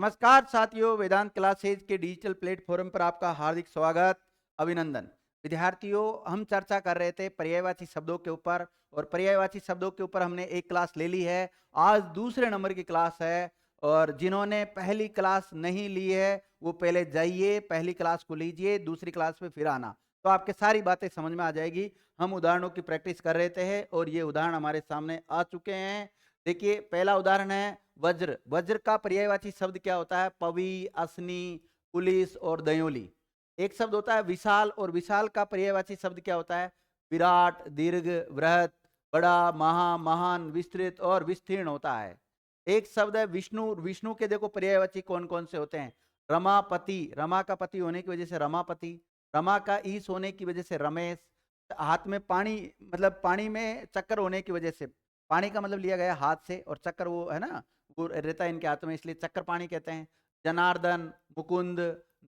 नमस्कार साथियों, वेदांत क्लासेज के डिजिटल प्लेटफॉर्म पर आपका हार्दिक स्वागत, अभिनंदन। विद्यार्थियों, हम चर्चा कर रहे थे पर्यायवाची शब्दों के ऊपर और पर्यायवाची शब्दों के ऊपर हमने एक क्लास ले ली है। आज दूसरे नंबर की क्लास है और जिन्होंने पहली क्लास नहीं ली है वो पहले जाइए, पहली क्लास को लीजिए, दूसरी क्लास में फिर आना, तो आपके सारी बातें समझ में आ जाएगी। हम उदाहरणों की प्रैक्टिस कर रहे थे और ये उदाहरण हमारे सामने आ चुके हैं। देखिए, पहला उदाहरण है वज्र। वज्र का पर्यायवाची शब्द क्या होता है? पवी, असनी, पुलिस और दयोली। एक शब्द होता है विशाल, और विशाल का पर्यायवाची शब्द क्या होता है? विराट, दीर्घ, वृहत, बड़ा, महा, महान, विस्तृत और विस्तीर्ण होता है। एक शब्द है विष्णु। विष्णु के देखो पर्यायवाची कौन कौन से होते हैं? रमापति, रमा का पति होने की वजह से रमापति, रमा का ईस होने की वजह से रमेश, हाथ में पानी, मतलब पानी में चक्कर होने की वजह से, पानी का मतलब लिया गया हाथ से और चक्कर वो है ना, वो रहता है इनके हाथों में, इसलिए चक्कर पानी कहते हैं। जनार्दन, मुकुंद,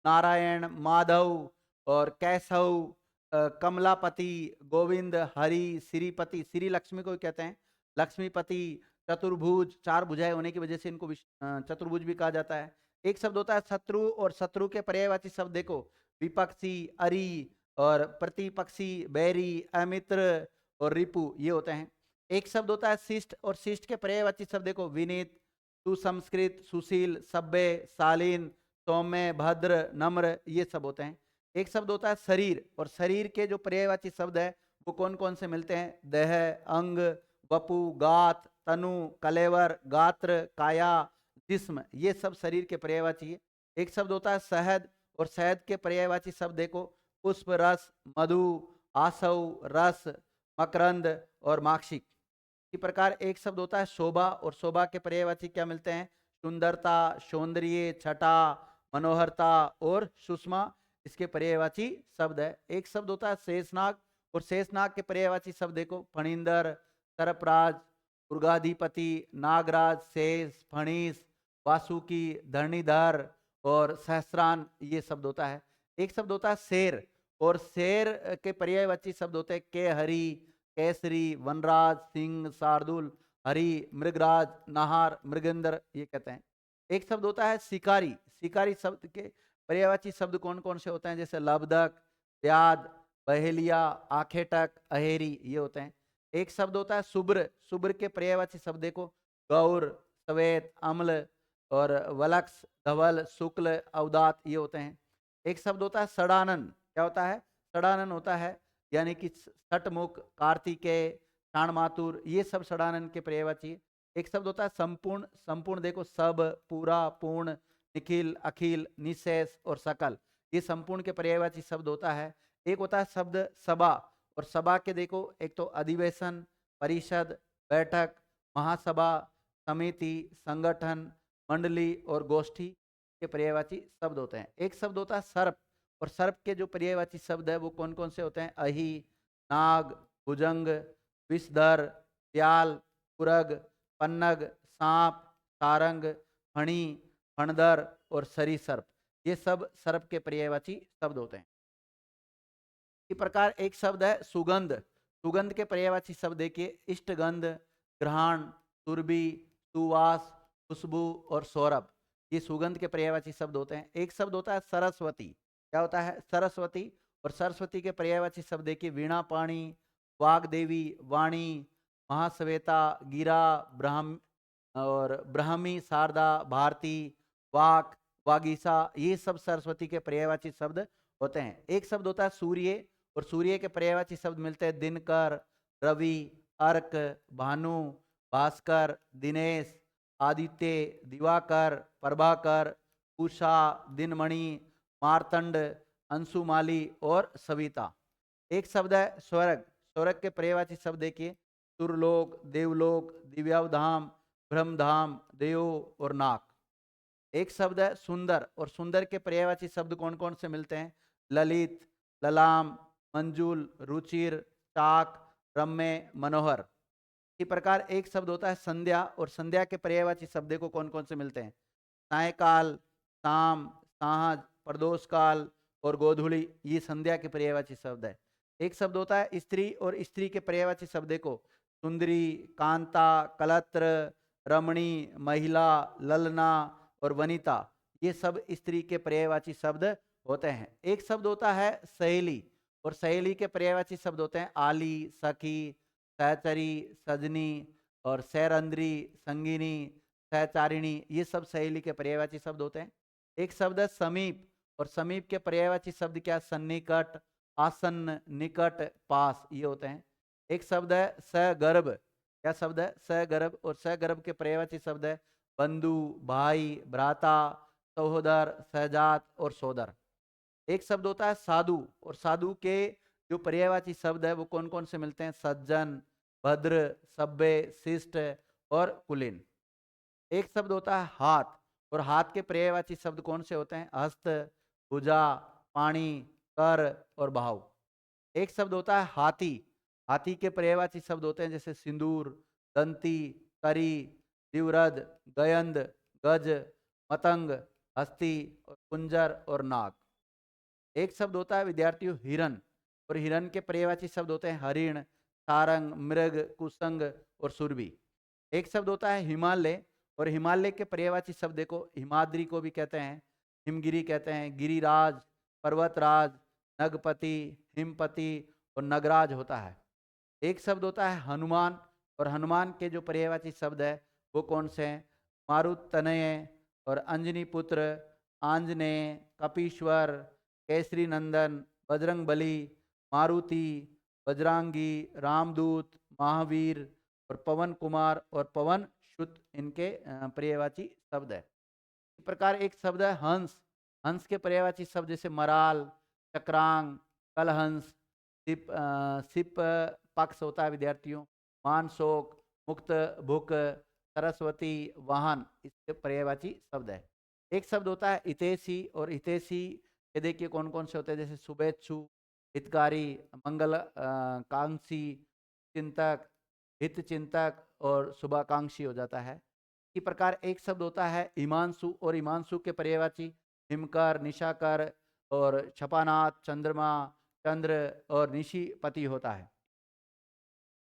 नारायण, माधव और कैशव, कमलापति, गोविंद, हरि, श्रीपति, श्री लक्ष्मी को कहते हैं, लक्ष्मीपति, चतुर्भुज, चार भुजाएं होने की वजह से इनको चतुर्भुज भी कहा जाता है। एक शब्द होता है शत्रु, और शत्रु के पर्यायवाची शब्द देखो, विपक्षी, अरि और प्रतिपक्षी, बैरी, अमित्र और रिपु, ये होते हैं। एक शब्द होता है शिष्ट, और शिष्ट के पर्यायवाची शब्द देखो, विनीत, सुसंस्कृत, सुशील, सभ्य, शालीन, सौम्य, भद्र, नम्र, ये सब होते हैं। एक शब्द होता है शरीर, और शरीर के जो पर्यायवाची शब्द है वो कौन कौन से मिलते हैं? देह, अंग, वपु, गात, तनु, कलेवर, गात्र, काया, जिस्म, ये सब शरीर के पर्यायवाची है। एक शब्द होता है शहद, और शहद के पर्यायवाची शब्द देखो, पुष्प, रस, मधु, आसव, रस, मकरंद और माक्षिक। इसी प्रकार एक शब्द होता है शोभा, और शोभा के पर्यायवाची क्या मिलते हैं? सुंदरता, सौंदर्य, छटा, मनोहरता और सुषमा, इसके पर्यायवाची शब्द है। एक शब्द होता है शेषनाग, और शेषनाग के पर्यायवाची शब्द देखो, फणींदर, सरपराज, दुर्गाधिपति, नागराज, शेष, फणीस, वासुकी, धरणीधर और सहस्रान, ये शब्द होता है। एक शब्द होता है शेर, और शेर के पर्यायवाची शब्द होते हैं केहरी, केसरी, वनराज, सिंह, शार्दुल, हरि, मृगराज, नाहार, मृगेंद्र, ये कहते हैं। एक शब्द होता है शिकारी। शिकारी शब्द के पर्यायवाची शब्द कौन कौन से होते हैं? जैसे लबदक, व्याध, बहेलिया, आखेटक, अहेरी, ये होते हैं। एक शब्द होता है शुभ्र। शुभ्र के पर्यायवाची शब्द देखो, गौर, श्वेत, अम्ल और वलक्ष, धवल, शुक्ल, अवदात, ये होते हैं। एक शब्द होता है षडानन। क्या होता है? षडानन होता है यानी कि षटमुख, कार्तिकेय, शाणमातुर, ये सब षडानन के पर्यायवाची है। एक शब्द होता है संपूर्ण। संपूर्ण देखो, सब, पूरा, पूर्ण, निखिल, अखिल, निशेष और सकल, ये संपूर्ण के पर्यायवाची शब्द होता है। एक होता है शब्द सभा, और सभा के देखो, एक तो अधिवेशन, परिषद, बैठक, महासभा, समिति, संगठन, मंडली और गोष्ठी के पर्यायवाची शब्द होते हैं। एक शब्द होता है सर्प, और सर्प के जो पर्यायवाची शब्द है वो कौन कौन से होते हैं? अहि, नाग, भुजंग, विषधर, प्याल, पुरग, पन्नग, सांप, सारंग, फणी, फणदर और सरीसर्प, ये सब सर्प के पर्यायवाची शब्द होते हैं। इसी प्रकार एक शब्द है सुगंध। सुगंध के पर्यायवाची शब्द देखिए, इष्टगंध, घ्राण, तुरबी, सुवास, खुशबू और सौरभ, ये सुगंध के पर्यायवाची शब्द होते हैं। एक शब्द होता है सरस्वती। क्या होता है? सरस्वती, और सरस्वती के पर्यायवाची शब्द देखिए, वीणा पाणी, वाग्देवी, वाणी, महाश्वेता, गिरा, ब्राह्म और ब्राह्मी, शारदा, भारती, वाक, वागीसा, ये सब सरस्वती के पर्यायवाची शब्द होते हैं। एक शब्द होता है सूर्य, और सूर्य के पर्यायवाची शब्द मिलते हैं दिनकर, रवि, अर्क, भानु, भास्कर, दिनेश, आदित्य, दिवाकर, प्रभाकर, उषा, दिनमणि, मार्तंड, अंशुमाली और सविता। एक शब्द है स्वर्ग। स्वर्ग के पर्यायवाची शब्द देखिए, सुरलोक, देवलोक, दिव्यावधाम, ब्रह्मधाम, देव और नाक। एक शब्द है सुंदर, और सुंदर के पर्यायवाची शब्द कौन कौन से मिलते हैं? ललित, ललाम, मंजुल, रुचिर, चाक, रम्य, मनोहर। इसी प्रकार एक शब्द होता है संध्या, और संध्या के पर्यायवाची शब्द को कौन कौन से मिलते हैं? सायकाल, शाम, सांझ, प्रदोष काल और गोधूली, ये संध्या के पर्यायवाची शब्द है। एक शब्द होता है स्त्री, और स्त्री के पर्यायवाची शब्द को सुंदरी, कांता, कलत्र, रमणी, महिला, ललना और वनिता, ये सब स्त्री के पर्यायवाची शब्द होते हैं। एक शब्द होता है सहेली, और सहेली के पर्यायवाची शब्द होते हैं आली, सखी, सहचरी, सजनी और सैरंद्री, संगिनी, सहचारिणी, ये सब सहेली के पर्यायवाची शब्द होते हैं। एक शब्द है समीप, और समीप के पर्यायवाची शब्द क्या? सन्निकट, आसन्न, निकट, पास, ये होते हैं। एक शब्द है सगर्भ, क्या शब्द है? सगर्भ, और सगर्भ के पर्यायवाची शब्द है बंधु, भाई, भ्राता, सहोदर, सहजात और सोदर। एक शब्द होता है साधु, और साधु के जो पर्यायवाची शब्द है वो कौन कौन से मिलते हैं? सज्जन, भद्र, सभ्य, शिष्ट और कुलीन। एक शब्द होता है हाथ, और हाथ के पर्यायवाची शब्द कौन से होते हैं? हस्त, भुजा, पाणी, कर और भाव। एक शब्द होता है हाथी, हाथी के पर्यायवाची शब्द होते हैं जैसे सिंदूर, दंती, करी, दिवरद, गयंद, गज, मतंग, हस्ती और कुंजर और नाग। एक शब्द होता है विद्यार्थियों हिरण, और हिरण के पर्यायवाची शब्द होते हैं हरिण, सारंग, मृग, कुसंग और सुरभि। एक शब्द होता है हिमालय, और हिमालय के पर्यायवाची शब्द देखो, हिमाद्री को भी कहते हैं, हिमगिरी कहते हैं, गिरिराज, पर्वतराज, नगपति, हिमपति और नगराज होता है। एक शब्द होता है हनुमान, और हनुमान के जो पर्यायवाची शब्द है वो कौन से हैं? मारुतनय और अंजनी पुत्र, आंजनेय, कपीश्वर, केसरी नंदन, बजरंग बली, मारुति, बजरांगी, रामदूत, महावीर और पवन कुमार और पवन शुत, इनके पर्यायवाची शब्द है। इस प्रकार एक शब्द है हंस, हंस के पर्यायवाची शब्द जैसे मराल, चक्रांग, कलहंस, सिप पक्ष होता है विद्यार्थियों, मानशोक, मुक्त, भुक, सरस्वती, वाहन, इसके पर्यायवाची शब्द है। एक शब्द होता है हितैषी, और हितैषी ये देखिए कौन कौन से होते हैं जैसे शुभेच्छु, हितकारी, मंगल कांक्षी, चिंतक, हित चिंतक और शुभाकांक्षी हो जाता है। इसी प्रकार एक शब्द होता है हिमांशु, और हिमांशु के पर्यायवाची हिमकर, निशाकर और छपानाथ, चंद्रमा, चंद्र और निशिपति होता है।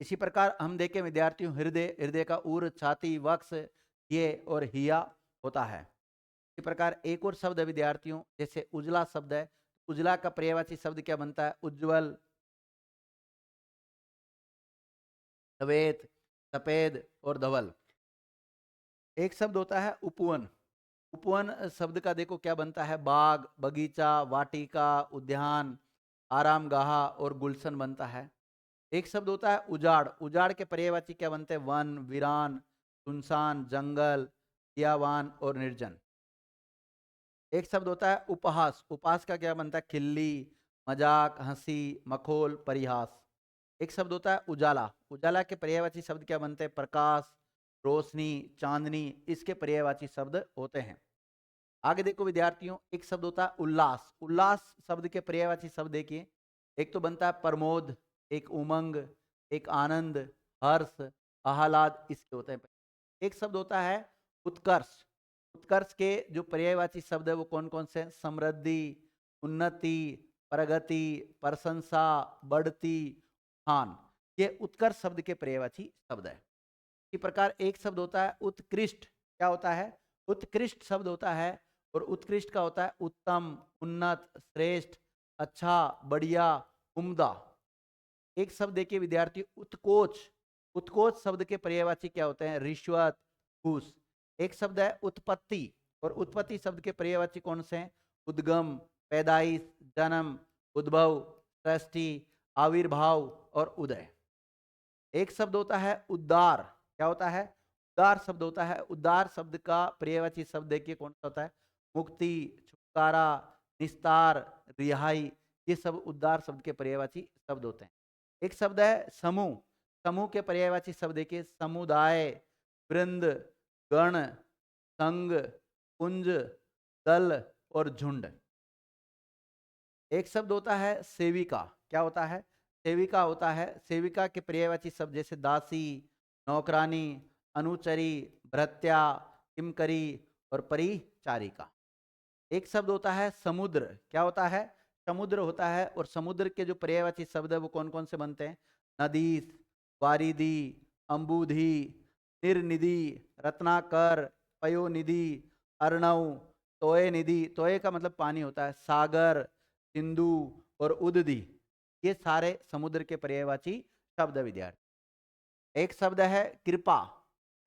इसी प्रकार हम देखें विद्यार्थियों हृदय, हृदय का उर, छाती, वक्ष, ये और हिया होता है। इसी प्रकार एक और शब्द है विद्यार्थियों जैसे उजला शब्द है, उजला का पर्यायवाची शब्द क्या बनता है? उज्जवल, श्वेत, सफेद और धवल। एक शब्द होता है उपवन, उपवन शब्द का देखो क्या बनता है? बाग, बगीचा, वाटिका, उद्यान, आरामगाह और गुलशन बनता है। एक शब्द होता है उजाड़, उजाड़ के पर्यायवाची क्या बनते हैं? वन, वीरान, सुनसान, जंगल, हियावान और निर्जन। एक शब्द होता है उपहास, उपहास का क्या बनता है? खिल्ली, मजाक, हंसी, मखोल, परिहास। एक शब्द होता है उजाला, उजाला के पर्यायवाची शब्द क्या बनते हैं? प्रकाश, रोशनी, चांदनी, इसके पर्यायवाची शब्द होते हैं। आगे देखो विद्यार्थियों एक शब्द होता है उल्लास, उल्लास शब्द के पर्यायवाची शब्द देखिए, एक तो बनता है प्रमोद, एक उमंग, एक आनंद, हर्ष, आह्लाद, इसके होते हैं। एक शब्द होता है उत्कर्ष, उत्कर्ष के जो पर्यायवाची शब्द है वो कौन कौन से हैं? समृद्धि, उन्नति, प्रगति, प्रशंसा, बढ़ती, हान, ये उत्कर्ष शब्द के पर्यायवाची शब्द है। इसी प्रकार एक शब्द होता है उत्कृष्ट, क्या होता है? उत्कृष्ट शब्द होता है, और उत्कृष्ट का होता है उत्तम, उन्नत, श्रेष्ठ, अच्छा, बढ़िया, उम्दा। एक शब्द देखिए विद्यार्थी उत्कोच, उत्कोच शब्द के पर्यायवाची क्या होते हैं? रिश्वत, घूस। एक शब्द है उत्पत्ति, और उत्पत्ति शब्द के पर्यायवाची कौन से हैं? उद्गम, पैदाइश, जन्म, उद्भव, सृष्टि, आविर्भाव और उदय। एक शब्द होता है उद्धार, क्या होता है? उद्धार शब्द होता है, उद्धार शब्द का पर्यायवाची शब्द देखिए कौन सा होता है? मुक्ति, छुटकारा, निस्तार, रिहाई, ये सब उद्धार शब्द के पर्यायवाची शब्द होते हैं। एक शब्द है समूह, समूह के पर्यायवाची शब्द देखिए समुदाय, वृंद, गण, संघ, कुंज, दल और झुंड। एक शब्द होता है सेविका, क्या होता है? सेविका होता है, सेविका के पर्यायवाची शब्द जैसे दासी, नौकरानी, अनुचरी, भृत्या, किमकरी और परिचारिका। एक शब्द होता है समुद्र, क्या होता है? समुद्र होता है, और समुद्र के जो पर्यायवाची शब्द है वो कौन कौन से बनते हैं? नदीस, वारिधि, अंबुधि, निर्निधि, रत्नाकर, पयोनिधि अर्णव, तोय निधि, तोय का मतलब पानी होता है, सागर, सिंधु और उदधि, ये सारे समुद्र के पर्यायवाची शब्द है विद्यार्थी। एक शब्द है कृपा,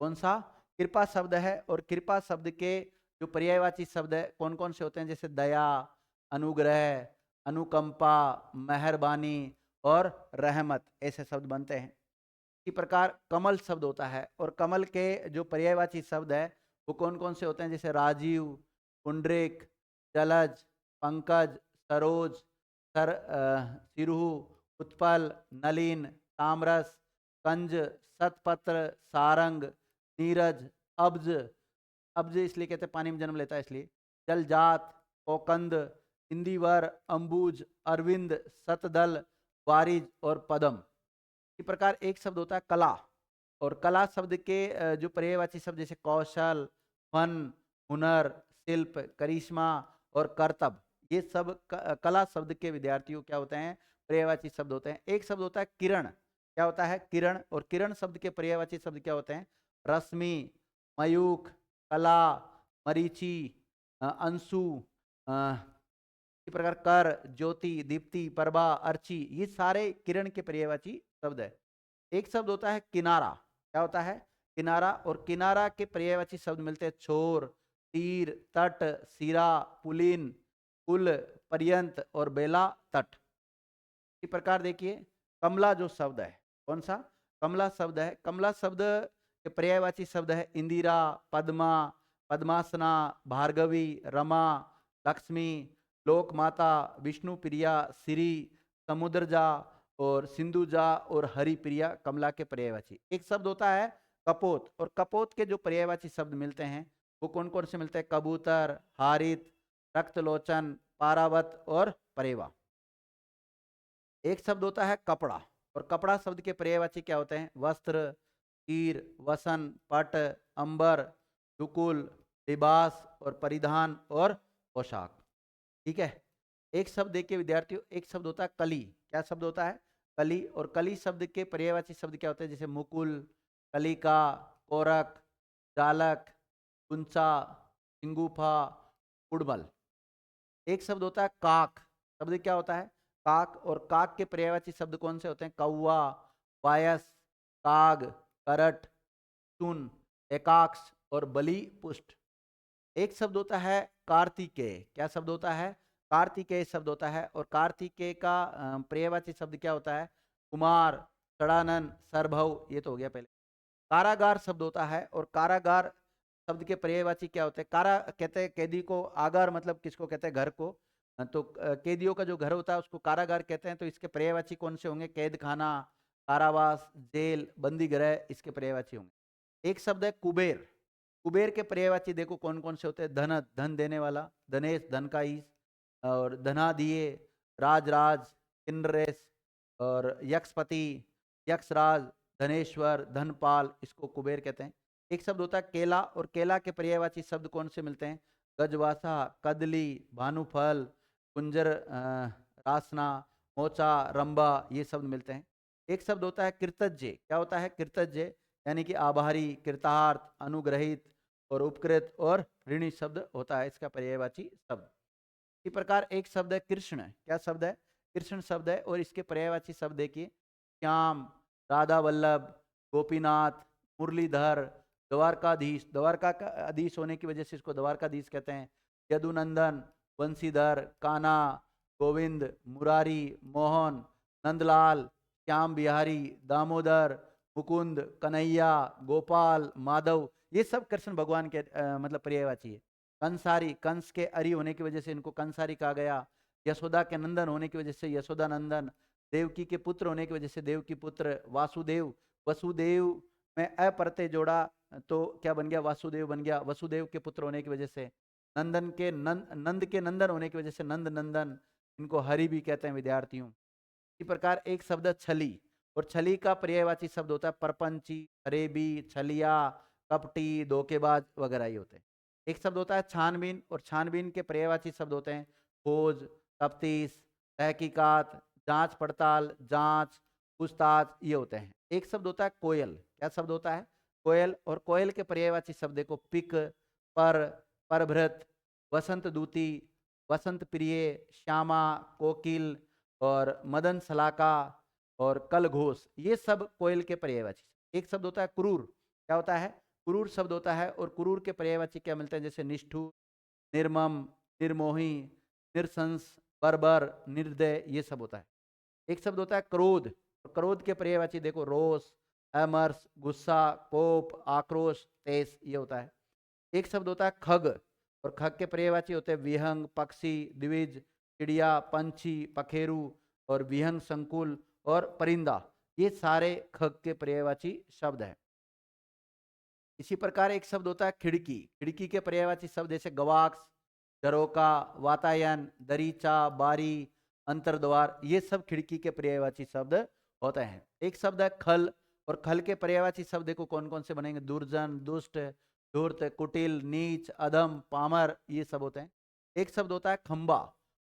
कौन सा? कृपा शब्द है, और कृपा शब्द के जो पर्यायवाची शब्द है कौन कौन से होते हैं? जैसे दया, अनुग्रह, अनुकंपा, मेहरबानी और रहमत, ऐसे शब्द बनते हैं। इसी प्रकार कमल शब्द होता है, और कमल के जो पर्यायवाची शब्द है वो कौन कौन से होते हैं? जैसे राजीव, पुंडरीक, जलज, पंकज, सरोज, सिरुहु, उत्पल, नलिन, ताम्रस, कंज, सतपत्र, सारंग, नीरज, अब्ज, अब्ज इसलिए कहते हैं पानी में जन्म लेता है इसलिए, जलजात, कोकंद, इंदिवर, अंबुज, अरविंद, सतदल, वारिज और पदम। इसी प्रकार एक शब्द होता है कला, और कला शब्द के जो पर्यायवाची शब्द जैसे कौशल, फन, हुनर, शिल्प, करिश्मा और कर्तव्य, ये सब कला शब्द के विद्यार्थियों क्या होते हैं? पर्यायवाची शब्द होते हैं। एक शब्द होता है किरण, क्या होता है? किरण, और किरण शब्द के पर्यायवाची शब्द क्या होते हैं? रश्मि, मयूख, कला, मरीचि, अंशु, इसी प्रकार कर, ज्योति, दीप्ति, प्रभा, अर्ची, ये सारे किरण के पर्यायवाची शब्द है। एक शब्द होता है किनारा, क्या होता है? किनारा, और किनारा के पर्यायवाची शब्द मिलते हैं छोर, तीर, तट, सिरा, पुलिन, पुल, पर्यंत और बेला, तट। इसी प्रकार देखिए कमला जो शब्द है, कौन सा? कमला शब्द है, कमला शब्द के पर्यायवाची शब्द है इंदिरा, पद्मा, पद्मासना, भार्गवी, रमा, लक्ष्मी, लोक माता, विष्णु प्रिया, श्री, समुद्रजा और सिंधुजा और हरि प्रिया, कमला के पर्यायवाची। एक शब्द होता है कपोत, और कपोत के जो पर्यायवाची शब्द मिलते हैं वो कौन कौन से मिलते हैं? कबूतर, हारित, रक्तलोचन, पारावत और परेवा। एक शब्द होता है कपड़ा, और कपड़ा शब्द के पर्यायवाची क्या होते हैं? वस्त्र, तीर, वसन, पट, अंबर, दुकुल, लिबास और परिधान और पोशाक। ठीक है। एक शब्द देखिए विद्यार्थियों, एक शब्द होता है कली, क्या शब्द होता है? कली, और कली शब्द के पर्यायवाची शब्द क्या होते हैं? जैसे मुकुल, कलिका, कोरक, जालक, कुंचा, सिंगूफा, उड़मल। एक शब्द होता है काक, शब्द क्या होता है? काक, और काक के पर्यायवाची शब्द कौन से होते हैं? कौवा, वायस, काग, करट, चुन, एकाक्ष और बलि, पुष्ट। एक शब्द होता है कार्तिकेय, क्या शब्द होता है? कार्तिकेय शब्द होता है, और कार्तिकेय का पर्यायवाची शब्द क्या होता है? कुमार, षडानन, सरभव, ये तो हो गया पहले। कारागार शब्द होता है, और कारागार शब्द के पर्यायवाची क्या होते हैं? कारा कहते हैं कैदी को, आगार मतलब किसको कहते हैं? घर को। तो कैदियों का जो घर होता है उसको कारागार कहते हैं, तो इसके पर्यायवाची कौन से होंगे? कैद खाना, कारावास, जेल, बंदी गृह, इसके पर्यायवाची होंगे। एक शब्द है कुबेर, कुबेर के पर्यायवाची देखो कौन कौन से होते हैं? धन, धन देने वाला, धनेश, धन का ईश, और धनादिये, राजराज, इंद्रेश और यक्षपति, यक्षराज, धनेश्वर, धनपाल, इसको कुबेर कहते हैं। एक शब्द होता है केला, और केला के पर्यायवाची शब्द कौन से मिलते हैं? गजवासा, कदली, भानुफल, कुंजर, रासना, मोचा, रंबा, ये शब्द मिलते हैं। एक शब्द होता है कृतज्ञ, क्या होता है? कृतज्ञ यानी कि आभारी, कृतार्थ, अनुग्रहित और उपकृत और ऋणी शब्द होता है इसका पर्यायवाची शब्द। इसी प्रकार एक शब्द है कृष्ण, क्या शब्द है? कृष्ण शब्द है, और इसके पर्यायवाची शब्द देखिए श्याम, राधा वल्लभ, गोपीनाथ, मुरलीधर, द्वारकाधीश, द्वारका का अधीश होने की वजह से इसको द्वारकाधीश कहते हैं, यदुनंदन, बंशीधर, कान्हा, गोविंद, मुरारी, मोहन, नंदलाल, श्याम बिहारी, दामोदर, मुकुंद, कन्हैया, गोपाल, माधव, ये सब कृष्ण भगवान के मतलब पर्यायवाची है। कंसारी, कंस के अरी होने की वजह से इनको कंसारी कहा गया। यशोदा के नंदन होने की वजह से यशोदा नंदन, देवकी के पुत्र होने की वजह से देवकी पुत्र, वासुदेव, वसुदेव में अप्रत्यय जोड़ा तो क्या बन गया? वासुदेव बन गया, वसुदेव के पुत्र होने की वजह से। नंदन के नंद के नंदन होने की वजह से नंद नंदन, इनको हरि भी कहते हैं विद्यार्थियों। इसी प्रकार एक शब्द है छली, और छली का पर्यायवाची शब्द होता है परपंची, फरेबी, छलिया, कपटी, धोखेबाज वगैरह ही होते हैं। एक शब्द होता है छानबीन, और छानबीन के पर्यायवाची शब्द होते हैं खोज, तफ्तीश, तहकीकात, जांच पड़ताल, जांच, पूछताछ, ये होते हैं। एक शब्द होता है कोयल, क्या शब्द होता है? कोयल, और कोयल के पर्यायवाची शब्द देखो पिक, पर, परभृत, वसंत दूती, वसंत प्रिय, श्यामा, कोकिल और मदन सलाका और कल घोष, ये सब कोयल के पर्यायवाची। एक शब्द होता है क्रूर, क्या होता है? क्रूर शब्द होता है, और क्रूर के पर्यायवाची क्या मिलते हैं? जैसे निष्ठुर, निर्मम, निर्मोही, निरसंस, बर्बर, निर्दय, ये सब होता है। एक शब्द होता है क्रोध, और क्रोध के पर्यायवाची देखो रोष, अमर्ष, गुस्सा, कोप, आक्रोश, तेज, ये होता है। एक शब्द होता है खग, और खग के पर्यायवाची होते हैं विहंग, पक्षी, द्विज, चिड़िया, पंछी, पखेरु और विहंग, संकुल और परिंदा, ये सारे खग के पर्यायवाची शब्द हैं। इसी प्रकार एक शब्द होता है खिड़की, खिड़की के पर्यायवाची शब्द जैसे गवाक्ष, झरोका, वातायन, दरीचा, बारी, अंतरद्वार, ये सब खिड़की के पर्यायवाची शब्द होते हैं। एक शब्द है खल, और खल के पर्यायवाची शब्द देखो कौन कौन से बनेंगे? दुर्जन, दुष्ट, धूर्त, कुटिल, नीच, अधम, पामर, ये सब होते हैं। एक शब्द होता है खंबा,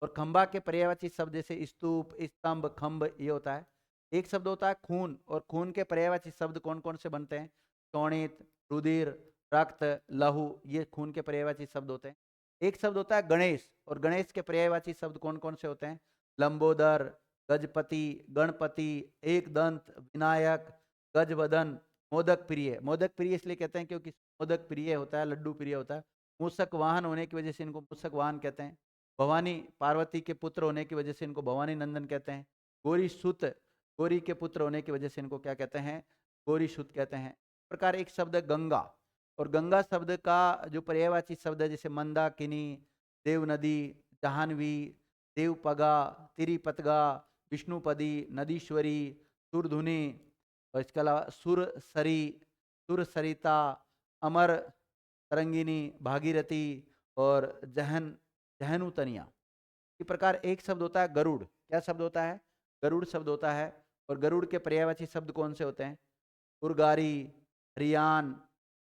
और खंबा के पर्यायवाची शब्द जैसे स्तूप, स्तंभ, खंभ, ये होता है। एक शब्द होता है खून, और खून के पर्यायवाची शब्द कौन कौन से बनते हैं? शोणित, रुधिर, रक्त, लहू, ये खून के पर्यायवाची शब्द होते हैं। एक शब्द होता है गणेश, और गणेश के पर्यायवाची शब्द कौन कौन से होते हैं? लंबोदर, गजपति, गणपति, एक दंत, विनायक, गजवदन, मोदक प्रिय। मोदक प्रिय इसलिए कहते हैं क्योंकि मोदक प्रिय होता है, लड्डू प्रिय होता है। मूषक वाहन होने की वजह से इनको मूषक वाहन कहते हैं। भवानी, पार्वती के पुत्र होने की वजह से इनको भवानी नंदन कहते हैं। गौरी सुत, गौरी के पुत्र होने की वजह से इनको क्या कहते हैं? गौरी सुत कहते हैं। इस प्रकार एक शब्द है गंगा, और गंगा शब्द का जो पर्यायवाची शब्द है जैसे मंदाकिनी, देव नदी, जाह्नवी, देवपगा, तिरिपतगा, विष्णुपदी, नदीश्वरी, सुरधुनी, और इसके अलावा सुरसरी, सुरसरिता, अमर तरंगिनी, भागीरथी और जहनुतनिया। इस प्रकार एक शब्द होता है गरुड़, क्या शब्द होता है? गरुड़ शब्द होता है। और गरुड़ के पर्यायवाची शब्द कौन से होते हैं? उर्गारी, रियान,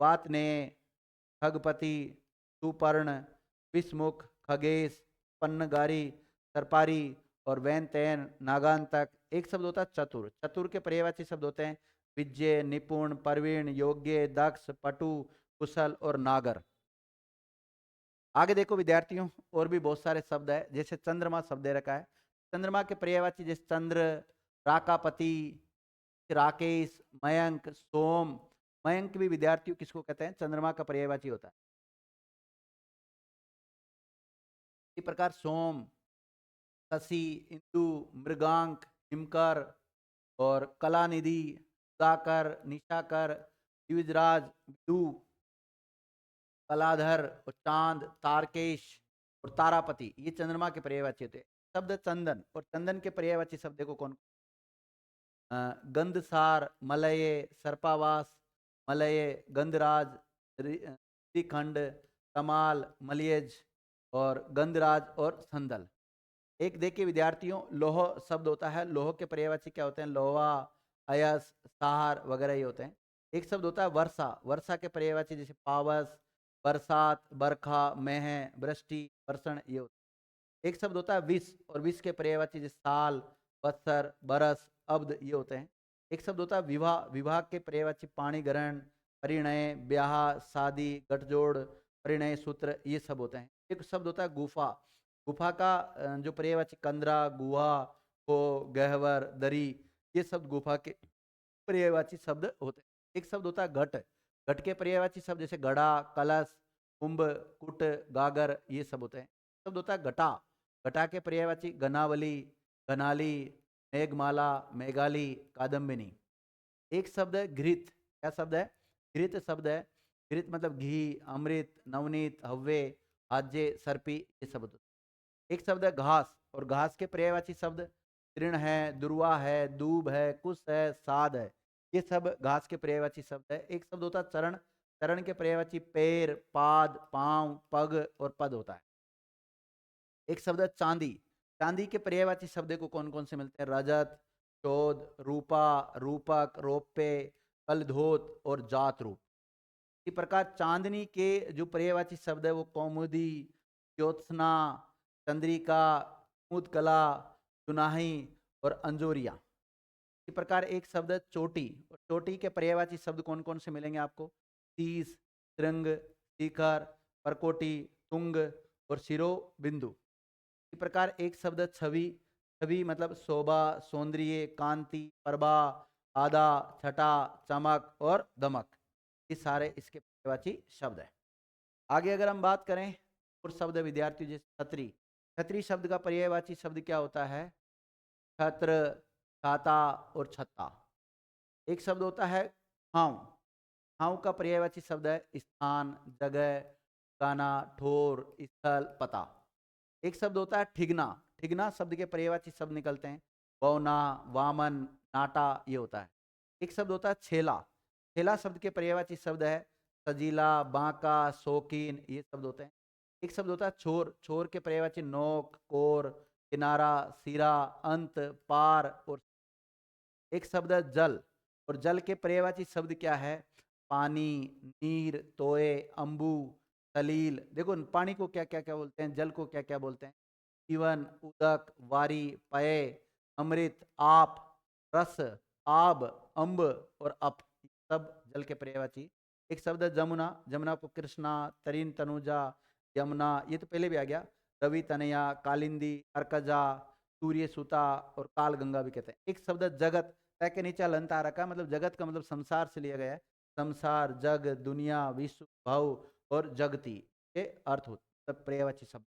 वातने, खगपति, सुपर्ण, विस्मुख, खगेश, पन्नगारी, सरपारी और वैनतैन, नागांतक। एक शब्द होता है चतुर, चतुर के पर्यायवाची शब्द होते हैं विजय, निपुण, प्रवीण, योग्य, दक्ष, पटु, कुशल और नागर। आगे देखो विद्यार्थियों, और भी बहुत सारे शब्द है, जैसे चंद्रमा शब्द दे रखा है। चंद्रमा के पर्यायवाची जैसे चंद्र, राकापति, राकेश, मयंक, सोम। मयंक भी विद्यार्थियों किसको कहते हैं? चंद्रमा का पर्यायवाची होता है। इसी प्रकार सोम, शशि, इंदु, मृगांक, हिमकर और कलानिधि, सुधाकर, निशाकर, द्विजराज, विदु, कलाधर और चांद, तारकेश और तारापति, ये चंद्रमा के पर्यायवाची होते हैं। शब्द चंदन, और चंदन के पर्यायवाची शब्द देखो कौन? गंधसार, मलय, सर्पावास, मलय, गंधराज, श्रीखंड, तमाल, मलियज और गंधराज और संदल। एक देखिए विद्यार्थियों, लोह शब्द होता है, लोह के पर्यायवाची क्या होते हैं? लोहा, अयस, सहार वगैरह ये होते हैं। एक शब्द होता है वर्षा, वर्षा के पर्यायवाची जैसे पावस, बरसात, बरखा, मेह, वृष्टि, वर्षण, ये होते हैं। एक शब्द होता है विष, और विष के पर्यायवाची जैसे साल, वत्सर, बरस, अब्द, ये होते हैं। एक शब्द होता है विवाह, विवाह के पर्यायवाची पाणी ग्रहण, परिणय, ब्याह, शादी, गठजोड़, परिणय सूत्र, ये सब होते हैं। एक शब्द होता है गुफा, गुफा का जो पर्यायवाची कंदरा, गुहा, को, गहवर, दरी, ये शब्द गुफा के पर्यायवाची शब्द होते हैं। एक शब्द होता है घट, घट के पर्यायवाची शब्द जैसे घड़ा, कलश, कुंभ, कुट, गागर, ये सब होते हैं। शब्द होता है घटा, घटा के पर्यायवाची घनावली, घनाली, मेघमाला, मेघाली, कादम्बिनी। एक शब्द है घृत, क्या शब्द है? घृत शब्द है। घृत मतलब घी, अमृत, नवनीत, हव्य, आज्य, सर्पी, ये शब्द होते हैं। एक शब्द है घास, और घास के पर्यायवाची शब्द तृण है, दुर्वा है, दूब है, कुश है, साद है, ये सब घास के पर्यायवाची शब्द है। एक शब्द होता है चरण, चरण के पर्यायवाची पैर, पाद, पांव, पग और पद होता है। एक शब्द है चांदी, चांदी के पर्यायवाची शब्द को कौन कौन से मिलते हैं? रजत, शोध, रूपा, रूपक, रौप्य, कलधोत और जात रूप। इसी प्रकार चांदनी के जो पर्यायवाची शब्द है वो कौमुदी, ज्योत्सना, चंद्रिका, मुदकला, सुनाही और अंजोरिया। इसी प्रकार एक शब्द है चोटी, और चोटी के पर्यायवाची शब्द कौन कौन से मिलेंगे आपको? शीश, श्रृंग, शिखर, परकोटी, तुंग और शिरो बिंदु। इसी प्रकार एक शब्द छवि, छवि मतलब शोभा, सौंदर्य, कांति, प्रभा, आदा, छटा, चमक और दमक, ये सारे इसके पर्यायवाची शब्द है। आगे अगर हम बात करें और शब्द विद्यार्थियों, जैसे छतरी, छतरी शब्द का पर्यायवाची शब्द क्या होता है? छत्र, छाता और छत्ता। एक शब्द होता है छांव, छांव का पर्यायवाची शब्द है स्थान, जगह, गाना, ठोर, स्थल, पता। एक शब्द होता है ठिगना, ठिगना शब्द के पर्यायवाची शब्द निकलते हैं बौना, वामन, नाटा, ये होता है। एक शब्द होता है छेला, छेला शब्द के पर्यायवाची शब्द है सजीला, बांका, शौकीन, ये शब्द होते हैं। एक शब्द होता है छोर, छोर के पर्यायवाची नोक, कोर, किनारा, सिरा, अंत, पार और एक शब्द है जल, और जल के पर्यायवाची शब्द क्या है? पानी, नीर, तोए, अंबु, सलील। देखो पानी को क्या क्या क्या बोलते हैं, जल को क्या क्या बोलते हैं? जीवन, उदक, वारी, पय, अमृत, आप, रस, आब, अम्ब और अप, सब जल के पर्यायवाची। एक शब्द है जमुना, जमुना को कृष्णा, तरीन, तनुजा, यमुना, ये तो पहले भी आ गया, रवि, तनया, कालिंदी, अर्कजा, सूर्य, सुता और काल गंगा भी कहते हैं। एक शब्द है जगत, तय के नीचे अलंत आ रखा है, मतलब जगत का मतलब संसार से लिया गया है। संसार, जग, दुनिया, विश्व, भव और जगती, ये अर्थ होते मतलब पर्यायवाची शब्द।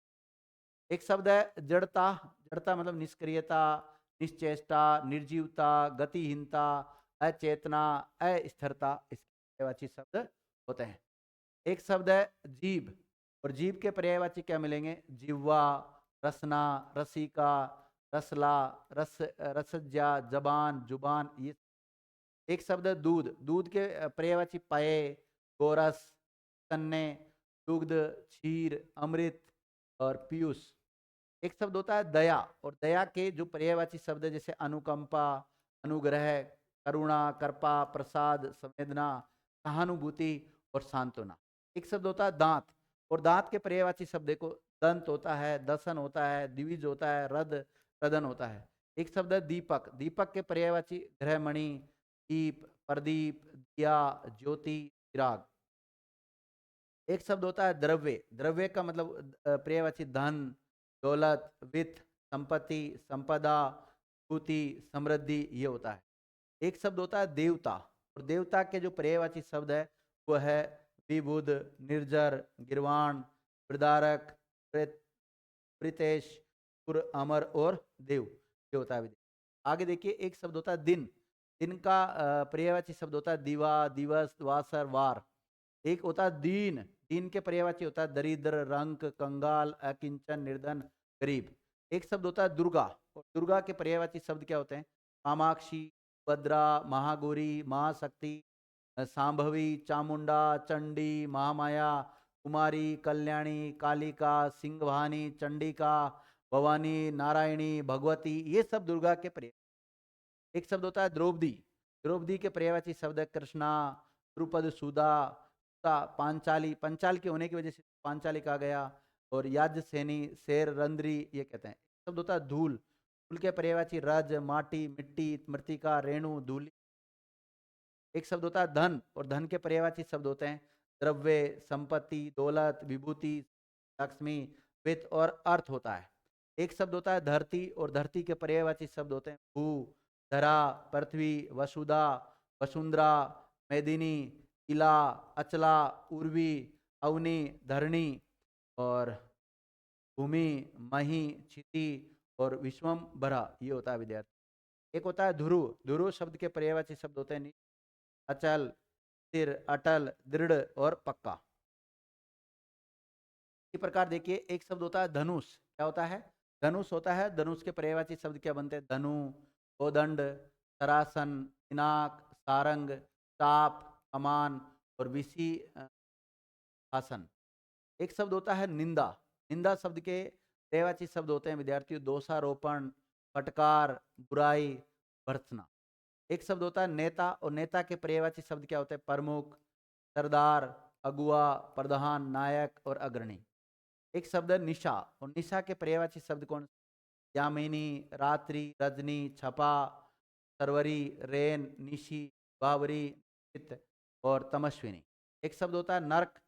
एक शब्द है जड़ता, जड़ता मतलब निष्क्रियता, निश्चेष्टा, निर्जीवता, गतिहीनता, अचेतना, अस्थिरता, इसके पर्यायवाची शब्द होते हैं। एक शब्द है जीभ, और जीभ के पर्यायवाची क्या मिलेंगे? जिह्वा, रसना, रसिका, रसला, रस, रसज्जा, जबान, जुबान, ये। एक शब्द है दूध, दूध के पर्यायवाची पय, गोरस, तन्ने, दुग्ध, क्षीर, अमृत और पीयूष। एक शब्द होता है दया, और दया के जो पर्यायवाची शब्द है जैसे अनुकंपा, अनुग्रह, करुणा, कृपा, प्रसाद, संवेदना, सहानुभूति और सांत्वना। एक शब्द होता है दांत, और दांत के पर्यायवाची शब्द देखो, दंत होता है, दसन होता है, द्विज होता है, रद, रदन होता है। एक शब्द है दीपक, दीपक के पर्यायवाची गृहमणि, दीप, प्रदीप, दिया, ज्योति, चिराग। एक शब्द होता है द्रव्य, द्रव्य का मतलब पर्यायवाची धन, दौलत, वित्त, संपत्ति, संपदा, भूति, समृद्धि, ये होता है। एक शब्द होता है देवता, और देवता के जो पर्यायवाची शब्द है वो है विबुध, निर्जर, गिरवाण, प्रदारक, प्रितेश, पुर, अमर और देव, ये होता है। आगे देखिए एक शब्द होता है दिन, दिन का पर्यायवाची शब्द होता है दिवा, दिवस, वासर, वार। एक होता है दीन, दीन के पर्यायवाची होता है दरिद्र, रंक, कंगाल, अकिंचन, निर्धन, गरीब। एक शब्द होता है दुर्गा, और दुर्गा के पर्यायवाची शब्द क्या होते हैं? कामाक्षी, भद्रा, महागौरी, महाशक्ति, सांभवी, चामुंडा, चंडी, महामाया, कुमारी, कल्याणी, कालिका, सिंहवानी, चंडिका, भवानी, नारायणी, भगवती, ये सब दुर्गा के पर्याय। एक शब्द होता है द्रौपदी, द्रौपदी के पर्यायवाची शब्द है कृष्णा, द्रुपद, सुधा, पांचाली, पंचाल के होने की वजह से पांचाली कहा गया, और याज्ञसेनी, शेर, रंद्री, ये कहते हैं। शब्द होता है धूल, धूल के पर्यायवाची रज, माटी, मिट्टी, मृतिका, रेणु, धूलि। एक शब्द होता है धन, और धन के पर्यायवाची शब्द होते हैं द्रव्य, संपत्ति, दौलत, विभूति, लक्ष्मी, वित्त और अर्थ होता है। एक शब्द होता है धरती, और धरती के पर्यायवाची शब्द होते हैं भू, धरा, पृथ्वी, वसुधा, वसुंधरा, मेदिनी, इला, अचला, उर्वी, अवनी, धरणी और भूमि, मही, क्षिति और विश्वम भरा, ये होता है विद्यार्थी। एक होता है ध्रुव, ध्रुव शब्द के पर्यायवाची शब्द होते हैं अचल, स्थिर, अटल, दृढ़ और पक्का। इसी प्रकार देखिए एक शब्द होता है धनुष, क्या होता है? धनुष होता है, धनुष के पर्यायवाची शब्द क्या बनते हैं? धनु, कोदंड, सरासन, पिनाक, सारंग, चाप, कमान और विशी, आसन। एक शब्द होता है निंदा, निंदा शब्द के पर्यायवाची शब्द होते हैं विद्यार्थियों दोषारोपण, फटकार, बुराई, भर्त्सना। एक शब्द होता है नेता, और नेता के पर्यायवाची शब्द क्या होते हैं? प्रमुख, सरदार, अगुआ, प्रधान, नायक और अग्रणी। एक शब्द है निशा, और निशा के पर्यायवाची शब्द कौन? यामिनी, रात्रि, रजनी, छपा, सरवरी, रेन, निशी, बावरी, चित्त और तमस्विनी। एक शब्द होता है नरक,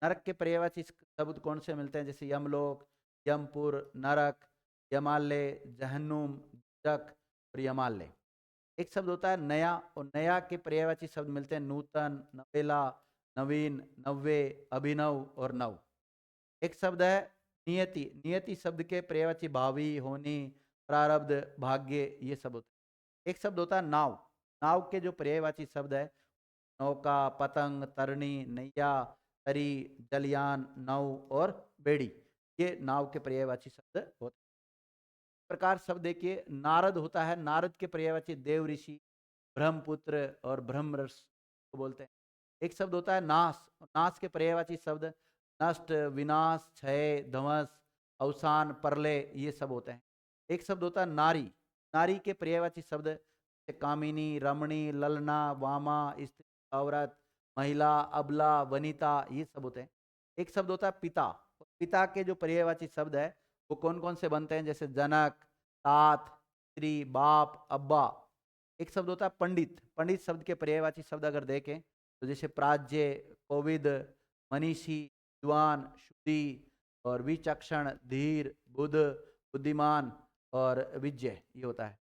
नरक के पर्यायवाची शब्द कौन से मिलते हैं? जैसे यमलोक, यमपुर, नरक, यमालय, जहन्नुम, जक और यमालय। एक शब्द होता है नया, और नया के पर्यायवाची शब्द मिलते हैं नूतन, नवेला, नवीन, नव्य, अभिनव और नव। एक शब्द है नियति। नियति शब्द के पर्यायवाची भावी, होनी, प्रारब्ध, भाग्य ये सब होते हैं। एक शब्द होता है नाव। नाव के जो पर्यायवाची शब्द है नौका, पतंग, तरणी, नैया, तरी, जलयान, नौ और बेड़ी, ये नाव के पर्यायवाची शब्द होते हैं। इस प्रकार शब्द देखिए नारद होता है, नारद के पर्यायवाची देव ऋषि, ब्रह्मपुत्र और ब्रह्मरस को बोलते हैं। एक शब्द होता है नाश। नाश के पर्यायवाची शब्द नष्ट, विनाश, क्षय, ध्वंस, अवसान, प्रलय ये सब होते हैं। एक शब्द होता है नारी। नारी के पर्यायवाची शब्द जैसे कामिनी, रमणी, ललना, वामा, स्त्री, औरत, महिला, अबला, वनिता ये सब होते हैं। एक शब्द होता है पिता। पिता के जो पर्यायवाची शब्द है वो कौन कौन से बनते हैं? जैसे जनक, तात, स्त्री, बाप, अब्बा। एक शब्द होता है पंडित। पंडित शब्द के पर्यायवाची शब्द अगर देखें तो जैसे प्राज्य, कोविद, मनीषी, विद्वान, शुद्धि और विचक्षण, धीर, बुद्ध, बुद्धिमान और विजय ये होता है।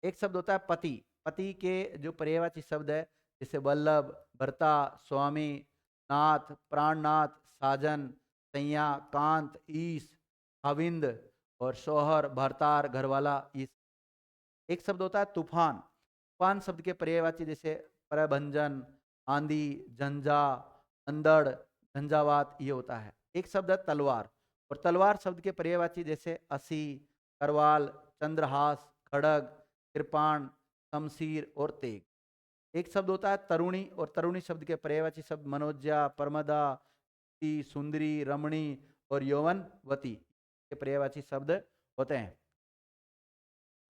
एक शब्द होता है पति। पति के जो पर्यायवाची शब्द है जैसे वल्लभ, भर्ता, स्वामी, नाथ, प्राणनाथ, साजन, सैया, कांत, ईश, हविंद और शौहर, भरतार, घरवाला। इस एक शब्द होता है तूफान। तूफान शब्द के पर्यायवाची जैसे प्रभंजन, आंधी, झंझा, अंधड़, झंझावात ये होता है। एक शब्द है तलवार। और तलवार शब्द के पर्यायवाची जैसे असी, करवाल, चंद्रहास, खड़ग, कृपाण, शमशीर और तेग। एक शब्द होता है तरुणी। और तरुणी शब्द के पर्यायवाची शब्द मनोज्या, परमदा, सुंदरी, रमणी और यौवनवती के पर्यायवाची शब्द होते हैं।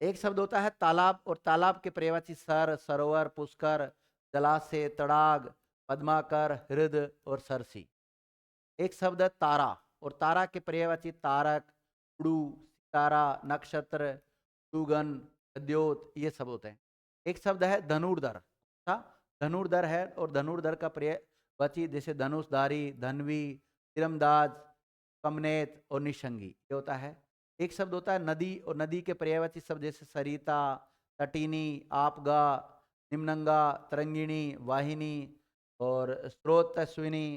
एक शब्द होता है तालाब। और तालाब के पर्यायवाची सर, सरोवर, पुष्कर, जलाशय, तड़ाग, पद्माकर, हृदय और सरसी। एक शब्द है तारा। और तारा के पर्यायवाची तारक, उड़ू, सितारा, नक्षत्र, सुगन, द्योत ये सब होते हैं। एक शब्द है धनुर्धर। धनुर्धर है। और धनुर्धर का पर्यायवाची जैसे धनुषधारी, धनवी, तीरमदाज, कमनेत और निशंगी ये होता है। एक शब्द होता है नदी। और नदी के पर्यायवाची शब्द जैसे सरिता, तटिनी, आपगा, निम्नंगा, तरंगिणी, वाहिनी और स्रोतस्विनी,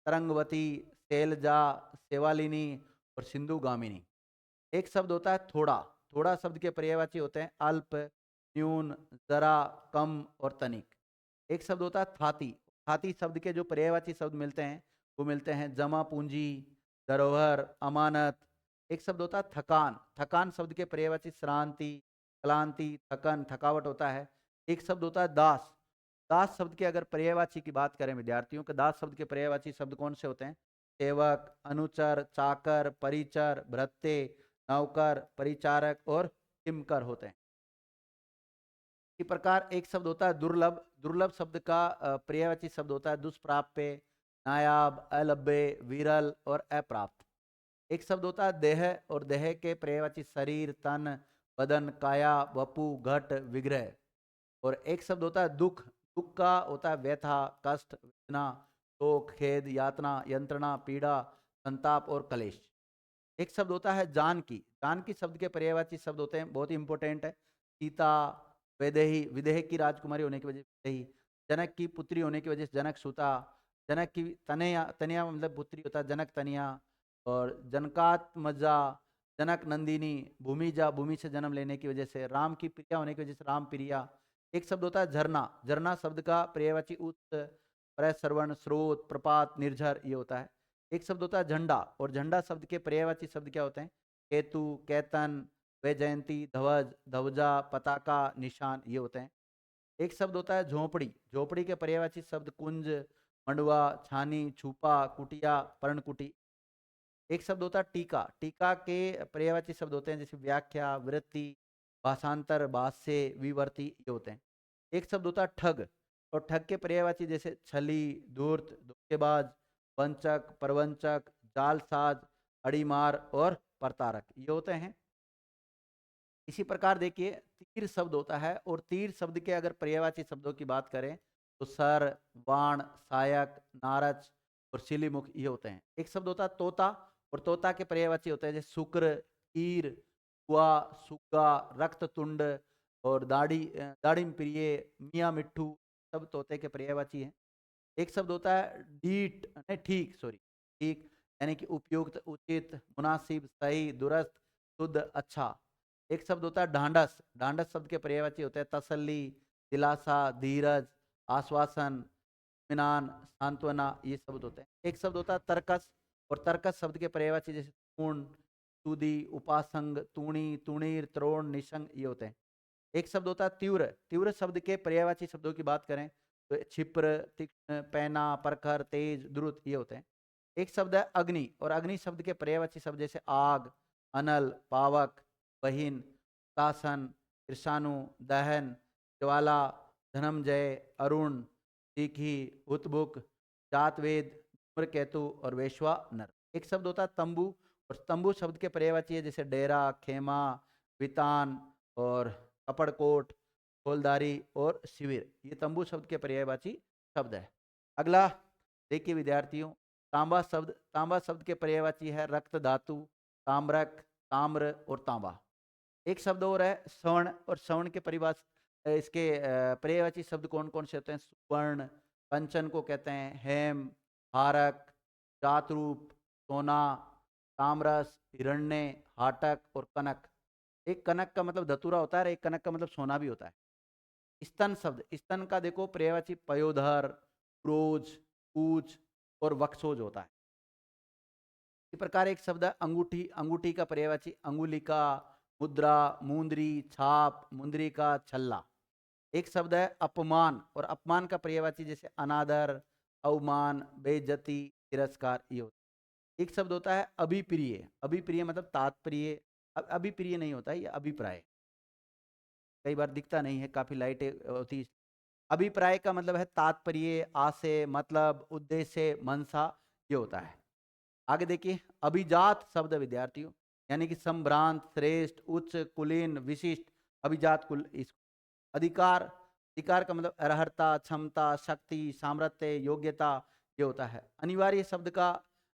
तरंगवती, शैलजा, सेवालिनी और सिंधुगामिनी। एक शब्द होता है थोड़ा। थोड़ा शब्द के पर्यायवाची होते हैं अल्प, न्यून, जरा, कम और तनिक। एक शब्द होता है थाती। थाती शब्द के जो पर्यायवाची शब्द मिलते हैं वो मिलते हैं जमा पूंजी, धरोहर, अमानत। एक शब्द होता है थकान। थकान शब्द के पर्यायवाची श्रांति, क्लांति, थकन, थकावट होता है। एक शब्द होता है दास। दास शब्द के अगर पर्यायवाची की बात करें विद्यार्थियों के, दास शब्द के पर्यायवाची शब्द कौन से होते हैं? सेवक, अनुचर, चाकर, परिचर, भृत्य, नौकर, परिचारक और किमकर होते हैं। इसी प्रकार एक शब्द होता है दुर्लभ। दुर्लभ शब्द का पर्यायवाची शब्द होता है दुष्प्राप्य, नायाब, अलभ्य, विरल और अप्राप्त। एक शब्द होता है देह। और देह के पर्यायवाची शरीर, तन, बदन, काया, वपु, घट, विग्रह। और एक शब्द होता है दुख। दुख का होता है व्यथा, कष्ट, वेदना, शोक, खेद, यातना, यंत्रणा, पीड़ा, संताप और कलेश। एक शब्द होता है जानकी। जानकी शब्द के पर्यायवाची शब्द होते हैं, बहुत ही इंपॉर्टेंट है, सीता, वैदेही, विदेह की राजकुमारी होने की वजह से वैदेही, जनक की पुत्री होने की वजह से जनक सुता, जनक की तनया, तनया मतलब पुत्री होता है जनक तनिया, और जनकात्मजा, जनक नंदिनी, भूमिजा, भूमि से जन्म लेने की वजह से, राम की प्रिया होने की वजह से राम प्रिया। एक शब्द होता है झरना। झरना शब्द का पर्यायवाची उत्स, प्रसरवण, स्रोत, प्रपात, निर्झर ये होता है। एक शब्द होता है झंडा। और झंडा शब्द के पर्यायवाची शब्द क्या होते हैं? केतु, कैतन, वैजयंती, ध्वज, ध्वजा, पताका, निशान ये होते हैं। एक शब्द होता है झोपड़ी। झोपड़ी के पर्यायवाची शब्द कुंज, मंडवा, छानी, छुपा, कुटिया, पर्णकुटी। एक शब्द होता है टीका। टीका के पर्यायवाची शब्द होते हैं जैसे व्याख्या, वृत्ति, भाषांतर, भाष्य, विवर्ती ये होते हैं। एक शब्द होता है ठग। और ठग के पर्यायवाची जैसे छली, धूर्त, धोखेबाज, वंचक, प्रवंचक, जालसाज, अड़ीमार और प्रतारक ये होते हैं। इसी प्रकार देखिए तीर शब्द होता है। और तीर शब्द के अगर पर्यायवाची शब्दों की बात करें तो सर, बाण, सायक, नारच, और शिलीमुख ये होते हैं। एक शब्द होता है तोता, और तोता के पर्यायवाची होते हैं जैसे शुक्र, कीर, कुआ, सुग्गा, रक्ततुंड और दाड़िम प्रिय, मियाँ मिट्ठू, सब तोते के पर्यायवाची हैं। एक शब्द होता है डीट, नहीं ठीक, सॉरी, ठीक, यानी कि उपयुक्त, उचित, मुनासिब, सही, दुरुस्त, शुद्ध, अच्छा। एक शब्द होता है ढांढस। ढांढस शब्द के पर्यायवाची होते हैं तसल्ली, दिलासा, धीरज, आश्वासन, इत्मीनान, सांत्वना, ये शब्द होते हैं। एक शब्द होता है तर्कस, और तर्कस शब्द के पर्यायवाची जैसे पूर्ण, तुदी, उपासंग, तूणी, तुणीर, त्रोण, निशंग, ये होते हैं। एक शब्द होता है तीव्र। तीव्र शब्द के पर्यायवाची शब्दों की बात करें तो क्षिप्र, तीक्ष्ण, पैना, प्रखर, तेज, द्रुत, ये होते हैं। एक शब्द है अग्नि, और अग्नि शब्द के पर्यायवाची शब्द जैसे आग, अनल, पावक, बहिन, शासन, ईर्षाणु, दहन, ज्वाला, धनंजय, अरुण, तीखी, उत्बुक, जातवेद, धूम्रकेतु और वैश्वानर। एक शब्द होता है तंबू, और तंबू शब्द के पर्यायवाची है जैसे डेरा, खेमा, वितान और कपड़कोट, फौलदारी और शिविर, ये तंबू शब्द के पर्यायवाची शब्द है। अगला देखिए विद्यार्थियों, तांबा शब्द के पर्यायवाची है रक्त धातु, ताम्रक, ताम्र और तांबा। एक शब्द और है स्वर्ण, और स्वर्ण के परिभाष इसके पर्यायवाची शब्द कौन कौन से होते हैं? सुवर्ण, कंचन को कहते हैं, हेम, हारक, जातरूप, सोना, ताम्रस, हिरण्य, हाटक और कनक। एक कनक का मतलब धतूरा होता है और एक कनक का मतलब सोना भी होता है। स्तन शब्द, स्तन का देखो पर्यायवाची पयोधर, क्रोज, कूच और वक्षोज होता है। इसी प्रकार एक शब्द है अंगूठी। अंगूठी का पर्यायवाची अंगुलिका, मुद्रा, मुंदरी, छाप, मुंदरिका, छल्ला। एक शब्द है अपमान, और अपमान का पर्यायवाची जैसे अनादर, अवमान, बेइज्जती, तिरस्कार, ये होता है। एक शब्द होता है अभिप्रिय। अभिप्रिय मतलब तात्पर्य, अभिप्रिय नहीं होता है, ये अभिप्राय, कई बार दिखता नहीं है, काफी लाइट होती है। अभिप्राय का मतलब है तात्पर्य, आशय, मतलब, उद्देश्य, मनसा, ये होता है। आगे देखिए अभिजात शब्द विद्यार्थियों, यानी कि संभ्रांत, श्रेष्ठ, उच्च, कुलीन, विशिष्ट, अभिजात कुल। इस अधिकार, अधिकार का मतलब अर्हता, क्षमता, शक्ति, सामर्थ्य, योग्यता, ये होता है। अनिवार्य शब्द का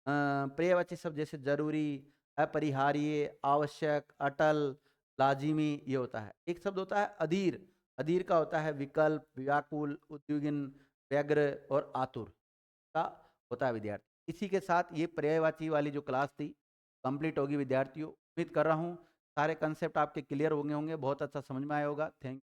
पर्यायवाची शब्द जैसे जरूरी, अपरिहार्य, आवश्यक, अटल, लाजिमी, ये होता है। एक शब्द होता है अधीर। अधीर का होता है विकल्प, व्याकुल, उद्विग्न, व्यग्र और आतुर का होता है विद्यार्थी। इसी के साथ ये पर्यायवाची वाली जो क्लास थी कंप्लीट होगी विद्यार्थियों। उम्मीद कर रहा हूँ सारे कंसेप्ट आपके क्लियर होंगे, बहुत अच्छा समझ में आया होगा। थैंक